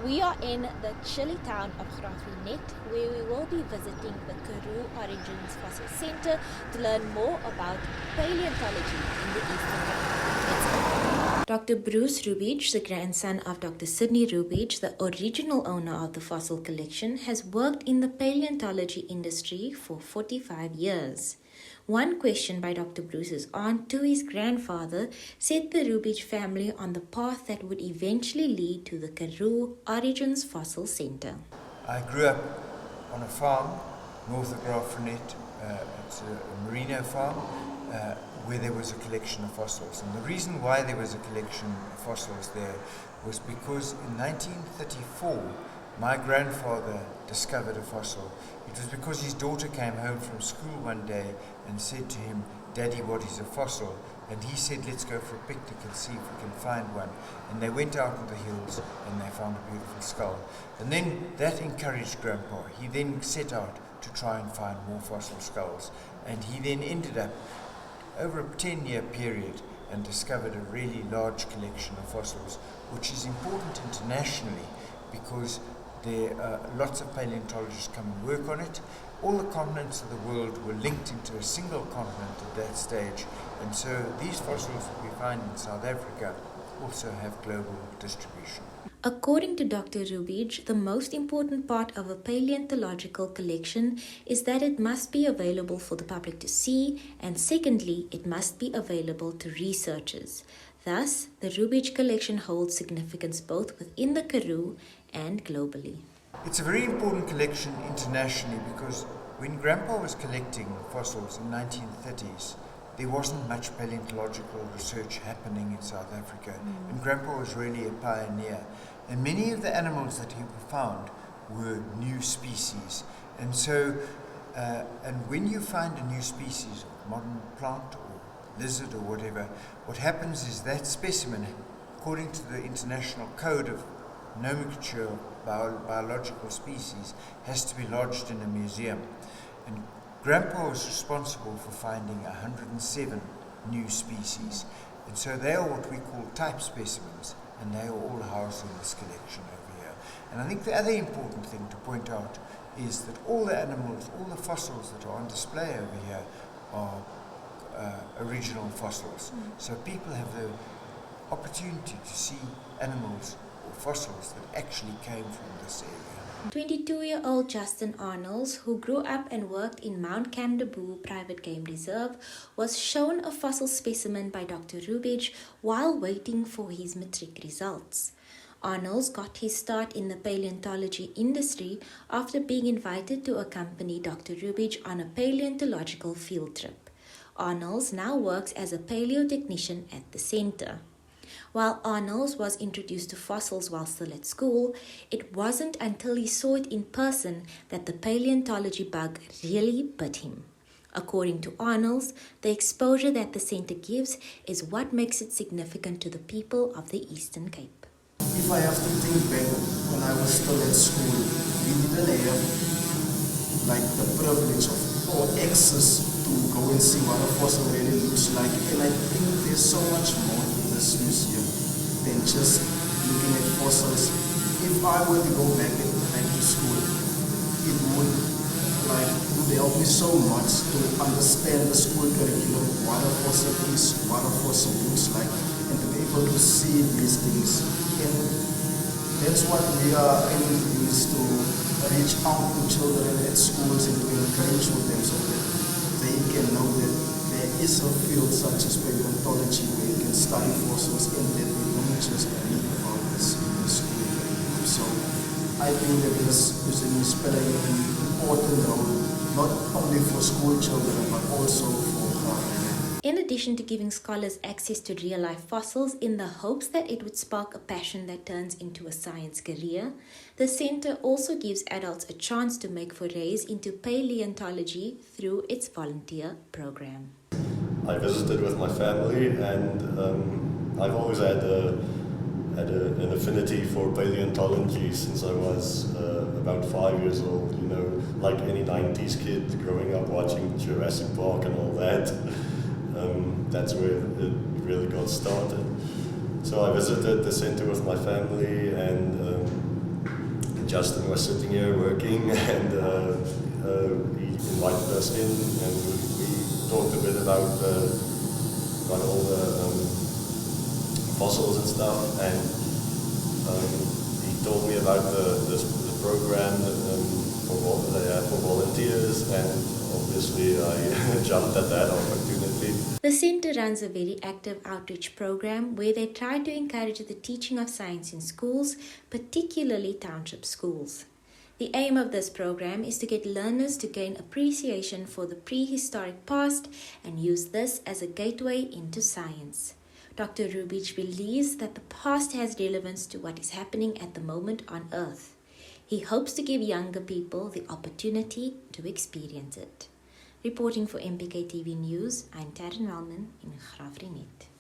We are in the chilly town of Graaff-Reinet, where we will be visiting the Karoo Origins Fossil Center to learn more about paleontology in the Eastern Cape. Dr. Bruce Rubich, the grandson of Dr. Sidney Rubich, the original owner of the fossil collection, has worked in the paleontology industry for 45 years. One question by Dr. Bruce's aunt to his grandfather set the Rubich family on the path that would eventually lead to the Karoo Origins Fossil Center. I grew up on a farm north of Graaff-Reinet. It's a merino farm where there was a collection of fossils. And the reason why there was a collection of fossils there was because in 1934 my grandfather discovered a fossil. It was because his daughter came home from school one day and said to him, "Daddy, what is a fossil?" And he said, "Let's go for a picnic and see if we can find one." And they went out in the hills and they found a beautiful skull. And then that encouraged Grandpa. He then set out to try and find more fossil skulls. And he then ended up over a 10-year period and discovered a really large collection of fossils, which is important internationally because there are lots of paleontologists come and work on it. All the continents of the world were linked into a single continent at that stage, and so these fossils that we find in South Africa also have global distribution. According to Dr. Rubich, the most important part of a paleontological collection is that it must be available for the public to see, and secondly, it must be available to researchers. Thus, the Rubich collection holds significance both within the Karoo and globally. It's a very important collection internationally because when Grandpa was collecting fossils in the 1930s, there wasn't much paleontological research happening in South Africa, and Grandpa was really a pioneer. And many of the animals that he found were new species. And so, and when you find a new species, of modern plant or lizard or whatever, what happens is that specimen, according to the International Code of Nomenclature of Biological Species, has to be lodged in a museum. And Grandpa was responsible for finding 107 new species. And so they are what we call type specimens, and they are all housed in this collection over here. And I think the other important thing to point out is that all the animals, all the fossils that are on display over here are original fossils. So people have the opportunity to see animals or fossils that actually came from this area. 22-year-old Justin Arnolds, who grew up and worked in Mount Kamdaboo Private Game Reserve, was shown a fossil specimen by Dr. Rubich while waiting for his matric results. Arnolds got his start in the paleontology industry after being invited to accompany Dr. Rubich on a paleontological field trip. Arnolds now works as a paleotechnician at the center. While Arnolds was introduced to fossils while still at school, it wasn't until he saw it in person that the paleontology bug really bit him. According to Arnolds, the exposure that the center gives is what makes it significant to the people of the Eastern Cape. If I have to think back when I was still at school, we didn't have the privilege of or access to go and see what a fossil really looks like. And I think there's so much more to this museum than just looking at fossils. If I were to go back to school, it would help me so much to understand the school curriculum, what a fossil is, what a fossil looks like, and to be able to see these things. And that's what we are aiming to do, is to reach out to children at schools and to encourage with them so that they can know that there is a field such as paleontology where you can study fossils and that we don't just read about this in the school curriculum. So I think that this museum is playing an important role, not only for school children but also for government. In addition to giving scholars access to real-life fossils in the hopes that it would spark a passion that turns into a science career, the center also gives adults a chance to make forays into paleontology through its volunteer program. I visited with my family, and I've always had an affinity for paleontology since I was about 5 years old. You know, like any 90s kid growing up watching Jurassic Park and all that. That's where it really got started. So I visited the center with my family, and Justin was sitting here working, and he invited us in, and we talked a bit about all the fossils and stuff, and he told me about the program that they have for volunteers, and obviously I jumped at that opportunity. The centre runs a very active outreach program where they try to encourage the teaching of science in schools, particularly township schools. The aim of this program is to get learners to gain appreciation for the prehistoric past and use this as a gateway into science. Dr. Rubich believes that the past has relevance to what is happening at the moment on Earth. He hopes to give younger people the opportunity to experience it. Reporting for MPK TV News, I'm Taryn Wellman in Graaff-Reinet.